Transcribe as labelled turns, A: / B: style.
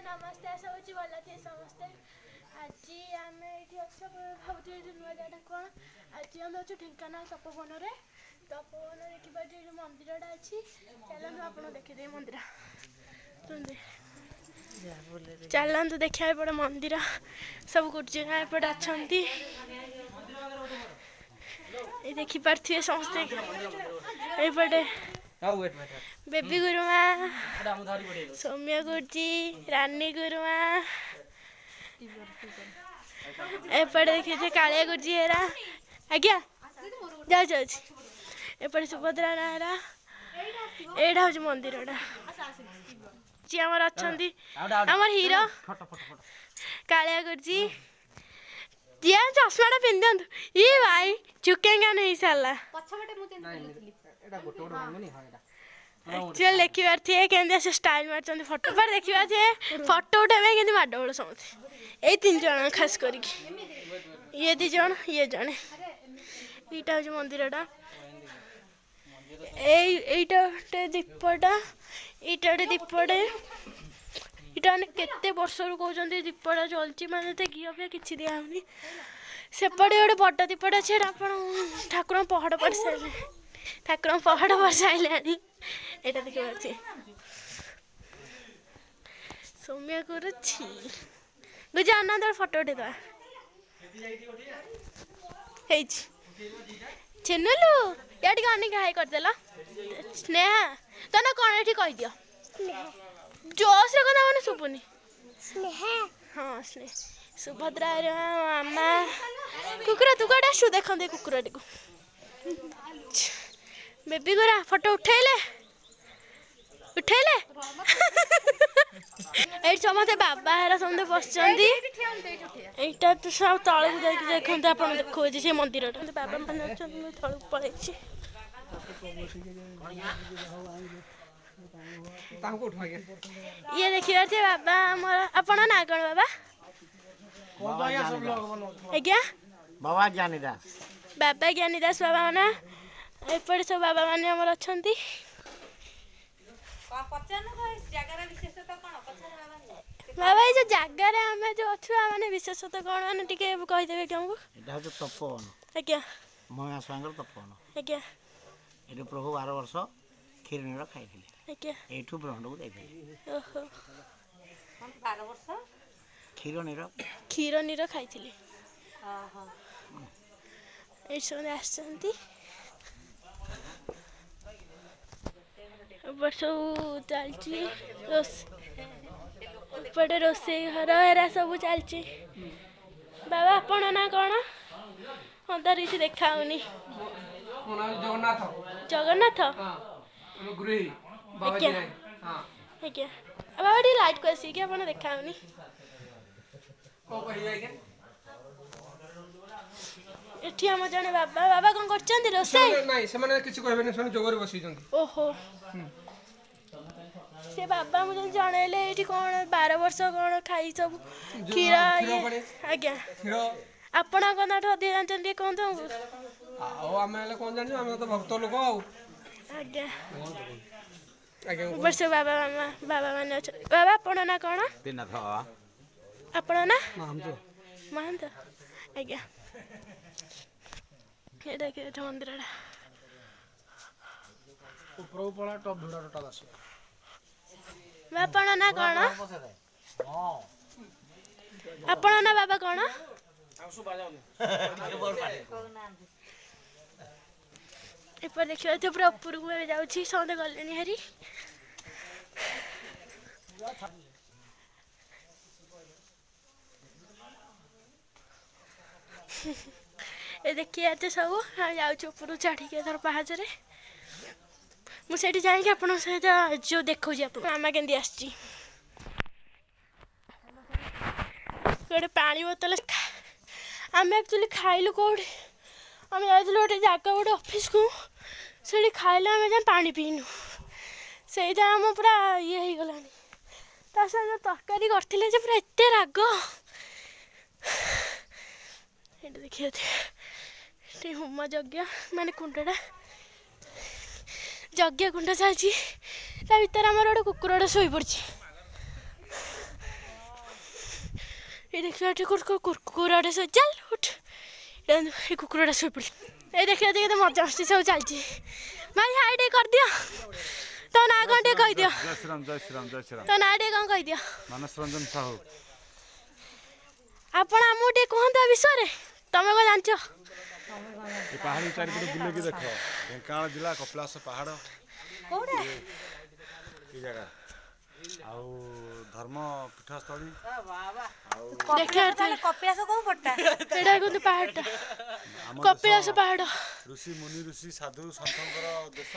A: नमस्ते आशा होची भला थे समस्ते आज आम ये भावुँ ये नुआ जाटा कौन आज आम अच्छे ढेंकानाल तपोवन तपोवन देखिए ये मंदिरटा अच्छी चलते आप देखिए मंदिर चलतु देखा एपटे मंदिर सब गुर्जर एपटे अच्छा देखिपे समस्ते एपटे बेबी गुरुमा सौम्य गुरुजी रानी गुरुमा एपटे देखिए कालिया गुरुजी हेरा आज्ञा जाऊँ एपटे सुभद्रा नारा एटा हूँ मंदिरटा जी आमर अच्छा आमर हीरो कालिया गुरुजी जी चश्माटा पिंधु ये भाई झुकेगा नहीं साला एक्चुअल देखिए थे के स्टाइल मार फोटो पर देखिए थे फोटो उठावे के माडगोल समझे ये 3 जन खास करके ये 2 जन ये जड़े यहाँ हूँ मंदिरटा यहीटा गोटे दीपटा यहाँ गोटे दीपटे यहाँ केते वर्ष कहते दीपटा चलती माने घी फी कि दिहनी सेपटे गोटे बड़ दीपट अच्छे ठाकुर पहाड़ पड़ सारे ठाकुर पहाड़ पड़ सारे यहाँ देखिए सौम्य गुरुजी बुझे आनंद फोटो उठेदा चेनुलु या अनेक हाई करदेल स्नेहा तो ना कौन ये कहीदि जोश कथा मैंने शुभुनि हाँ स्नेह सुभद्रा मामा कुकुर तू कौटे आसु देखते कुकुरटी को बेबी गोरा फोटो उठेले ये समस्ते बाबा हेरा समझे बस यहाँ तो सब तलू देखते आप देखो से मंदिर बाबा मैंने तलू पड़े ये देखिए बाबा आपण ना कौन बाबा आज्ञा
B: बाबा ज्ञानीदास
A: बाबा ज्ञानीदास बाबा मैंने एपटे सब बाबा मैंने आमर अच्छा बाबा ये जो जगार आम जो अच्छु मैंने विशेषता कौन मैंने कहीदेवे कि आमको
B: तपोवन
A: आज्ञा
B: महा स्वांगर तपोवन
A: आज्ञा
B: ये प्रभु 12 वर्ष क्षीरनीर खाई
A: आज्ञा
B: एठू ब्रह्मांड को जाइए
A: ओहो
C: 12 वर्ष
A: क्षीरनीर खाई सब आसती सब चलती एपटे रोसे घर एरा सब चलती बाबा आपण ना कौन हाँ तार किसी देखा जगन्नाथ आज्ञा बाबा टी लाइट को आसिक आप देखा एठी हम जने बाबा बाबा कौन करछंती रोसे
D: नहीं से माने किछि कहबे नै जोगर बसी जंती
A: ओहो से बाबा मुझे जणेले एठी कौन 12 वर्ष कौन खाई सब खीरा आज्ञा
D: खीरो
A: आपण कोना ठो दे जानछन टी कोन तो
D: आओ आमे कोन जानि आमे तो भक्त लोक आउ
A: आज्ञा
D: आज्ञा
A: वर्ष बाबा माने अच्छा बाबा आपण ना कौन
B: दिनाथ
A: आपण ना
D: महंतो
A: महंत आज्ञा एटा के मंदिरटा
D: ऊपर पड़ा टॉप भिड़ा टोटा दास
A: बापा ना कौन आपण ना बाबा कौन एपर देखिए तो पूरा ऊपर को जाऊँ समझे गले हरी ये देखिए तो सब जाऊँ चढ़ी के पाहाचरे मुझे जाइए आप सहित जो देखो मामा केंदी आसची गोटे पानी बोतल आम एक्चुअली खाइलु कौटे आम जाइलु गोटे जगह गोटे ऑफिस को से खाइलु आम जा पानी पीनु से आम पूरा ये हो गलानी ता जो तरकारी करथिले जे पूरा एते राग ये देखिए होम यज्ञ माने कुंडटा यज्ञ कुंड चलती भितर आमर गोटे कुकुरटा शोई पड़ी ये देखिए एठी कुकुराटे सो चल उठ ये कुकुराटा सो पड़ी ये देखिए देखिए तो मजा मस्ती सब चलती भाई हाय डे कर दिया तो ना घंटे कह दिया
E: जय श्री राम जय श्री राम जय श्री राम
A: तो ना डे कौन कह दिया
E: मानस रंजन साहू
A: आपण आमु डे कहंता विषय रे तमे को जानछ
E: ये पहाड़ी चारिपटे बुले की देख ढेंकानाल जिला कपिलास पहाड़
C: କୋଉଟା
E: ये जगह आउ धर्म पीठस्थली
A: देखिए
C: କପିଳାସ କୋଉ ପଟଟା
A: एटा कोन पहाड़टा
E: आम
A: कपिलास पहाड़
E: ऋषि मुनि ऋषि साधु सन्तଙ୍କର ଦେଶ